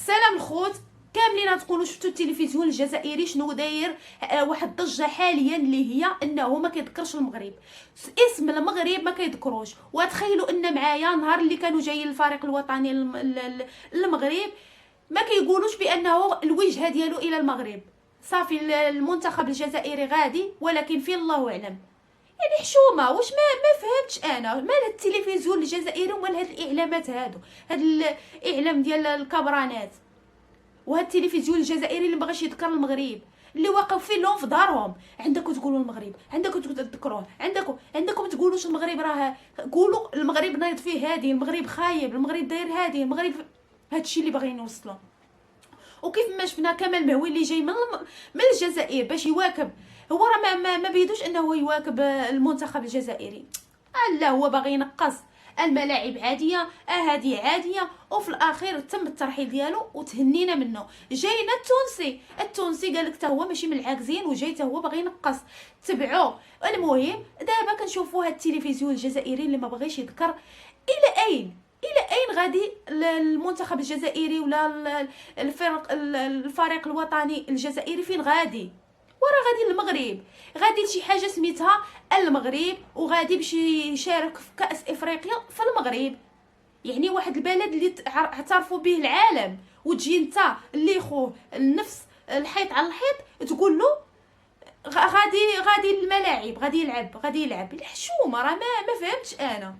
سلام الخوت كاملين. تكونوا شفتوا التلفزيون الجزائري شنو داير؟ واحد الضجه حاليا اللي هي انه ما كيذكرش المغرب، اسم المغرب ما كيذكروش. وتخيلوا ان معايا نهار اللي كانوا جايين الفريق الوطني للمغرب ما كيقولوش بانه الوجهه ديالو الى المغرب. صافي المنتخب الجزائري غادي، ولكن في الله اعلم. يعني حشومه. واش ما فهمتش انا مال هاد التلفزيون الجزائري ومال هاد الاعلامات هادو، هاد الاعلام ديال الكبرانات، وهاد التلفزيون الجزائري اللي مبغاش يذكر المغرب، اللي واقفين لهم في دارهم. عندكم تقولوا المغرب، عندكم تذكروه، عندكم تقولوش المغرب راه، قولوا المغرب نايض فيه هادي، المغرب خايب، المغرب داير هادي، المغرب. هادشي اللي باغيين يوصلوا. وكيف ما شفنا كمال مهوي اللي جاي من الجزائر باش يواكب، هو راه ما بيدوش انه يواكب المنتخب الجزائري. لا، هو باغي ينقص الملاعب عاديه، هذه عاديه، وفي الاخير تم الترحيل ديالو وتهنينا منه. جاينا التونسي قال لك حتى هو ماشي من العاكزين، وجاي حتى هو باغي ينقص. تبعوه. المهم دابا كنشوفوا هاد التلفزيون الجزائري اللي ما بغيش يذكر. الى اين غادي المنتخب الجزائري ولا الفريق الوطني الجزائري؟ فين غادي؟ وراه غادي للمغرب، غادي لشي حاجه سميتها المغرب، وغادي باش يشارك في كاس افريقيا في المغرب. يعني واحد البلد اللي اعترفوا به العالم، وتجي انت اللي خوه النفس الحيط على الحيط تقول له غادي الملاعب، غادي يلعب الحشومه. راه ما فهمتش انا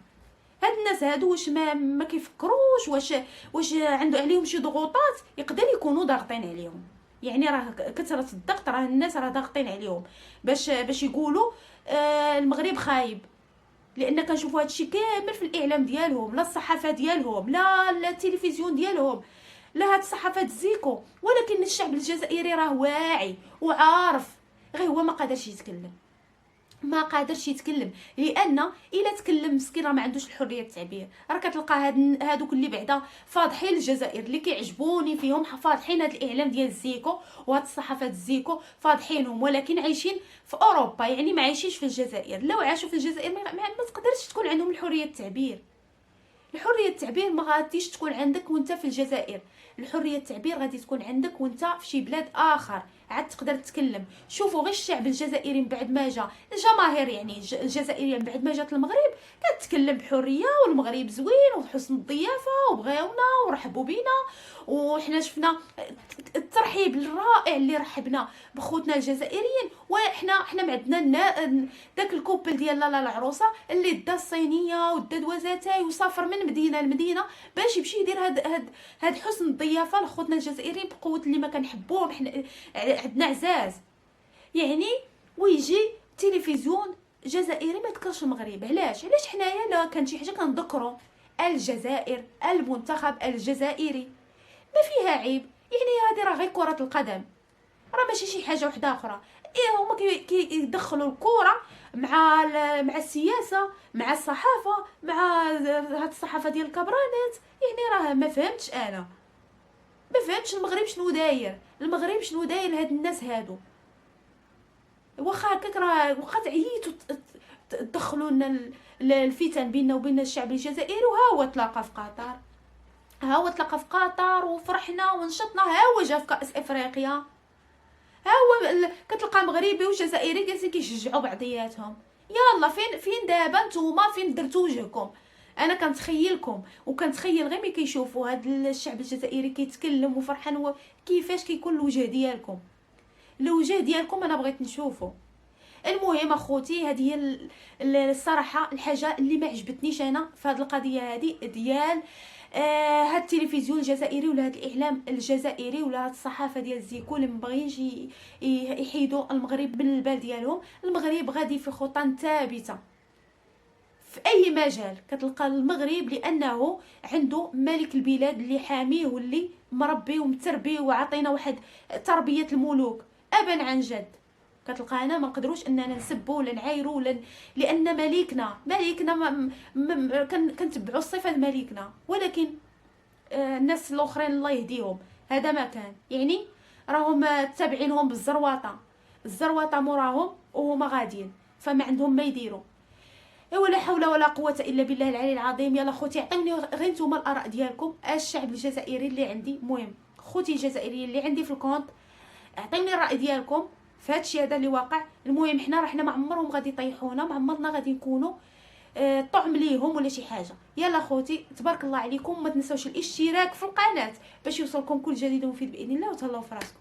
هاد الناس هادو واش ما كيفكروش، واش عنده عليهم شي ضغوطات يقدر يكونوا ضاغطين عليهم. يعني راه كثره الضغط، راه الناس راه ضاغطين عليهم باش يقولوا المغرب خايب. لان كنشوفوا هادشي كامل في الاعلام ديالهم، لا الصحافه ديالهم، لا التلفزيون ديالهم، لا هاد الصحافه الزيكو. ولكن الشعب الجزائري راه واعي وعارف، غير هو ما قادرش يتكلم. لان الا تكلم مسكين راه ما عندوش الحريه التعبير. راه كتلقى هادوك اللي بعدا فاضحين الجزائر، اللي كيعجبوني فيهم فاضحين هاد الاعلام ديال الزيكو وهاد الصحافات الزيكو فاضحينهم، ولكن عايشين في اوروبا، يعني ما عايشينش في الجزائر. لو عاشوا في الجزائر ما تقدرش تكون عندهم الحريه التعبير. الحريه التعبير ما غاديش تكون عندك وانت في الجزائر. الحريه التعبير غادي تكون عندك وانت في شي بلاد اخر، عاد تقدر تتكلم. شوفوا غير الشعب الجزائري من بعد ما جا الجماهير، يعني الجزائريه من بعد ما جات المغرب كتتكلم بحريه، والمغرب زوين وحسن الضيافه وبغاونا ورحبوا بينا. وحنا شفنا الترحيب الرائع اللي رحبنا بخوتنا الجزائريين. وحنا ما عندنا داك الكوبل ديال لالا العروسه اللي دا الصينيه ودا دوازاتاي وسافر من مدينه لمدينه باش يمشي يدير هاد حسن الضيافه لخوتنا الجزائريين بقوه اللي ما كنحبوهم. حنا عندنا عزاز يعني. ويجي تلفزيون جزائري ما ذكرش المغرب. علاش حنايا لا كان شي حاجه كنذكروا الجزائر، المنتخب الجزائري ما فيها عيب. يعني هذه راه غير كره القدم، راه ماشي شي حاجه وحده اخرى. هما كيدخلوا الكره مع السياسه، مع الصحافه، مع هاد الصحافه ديال الكبرانات. يعني راه ما فهمتش المغرب شنو داير لهاد الناس هادو. واخا هكاك راه واخا تعييتوا تدخلوا لنا الفتن بيننا وبين الشعب الجزائري. وها هو تلاقى في قطر وفرحنا ونشطنا. ها هو جا في كاس افريقيا، ها هو كتلقى مغربي وجزائري جالسين كيشجعوا بعضياتهم. يلا فين دابا نتوما؟ فين درتو وجهكم؟ انا كنتخيلكم وكنتخيل غير ملي كيشوفوا هذا الشعب الجزائري كيتكلم وفرحان، كيفاش كيكون الوجه ديالكم انا بغيت نشوفه. المهم اخوتي، هذه هي الصراحه الحاجه اللي ما عجبتنيش انا في هذه القضيه هذه ديال هاد التلفزيون الجزائري ولا هاد الاعلام الجزائري ولا هاد الصحافه ديال الزيكو اللي مبغينش يحيدوا المغرب من البال ديالهم. المغرب غادي في خطى ثابته في اي مجال. كتلقى المغرب لانه عنده ملك البلاد اللي حاميه واللي مربي ومتربي وعطينا واحد تربيه الملوك ابا عن جد. كتلقى انا ما نقدروش اننا نسبوا ولا نعايروا لان مليكنا كنتبعوا الصفه مليكنا. ولكن الناس الاخرين الله يهديهم هذا ما كان. يعني راهم تابعينهم الزروطه موراهم وهما غاديين، فما عندهم ما يديروا. ولا حول ولا قوه الا بالله العلي العظيم. يلا خوتي عطيوني غير نتوما الاراء ديالكم. الشعب الجزائري اللي عندي مهم خوتي الجزائريين اللي عندي في الكونت، اعطيوني الراي ديالكم في هادشي هذا اللي واقع. المهم حنا ما عمرهم غادي يطيحونا، ما عمرنا غادي نكونوا طعم ليهم ولا شي حاجه. يلا خوتي تبارك الله عليكم، ما تنساوش الاشتراك في القناه باش يوصلكم كل جديد ومفيد باذن الله، وتهلاو في راسكم.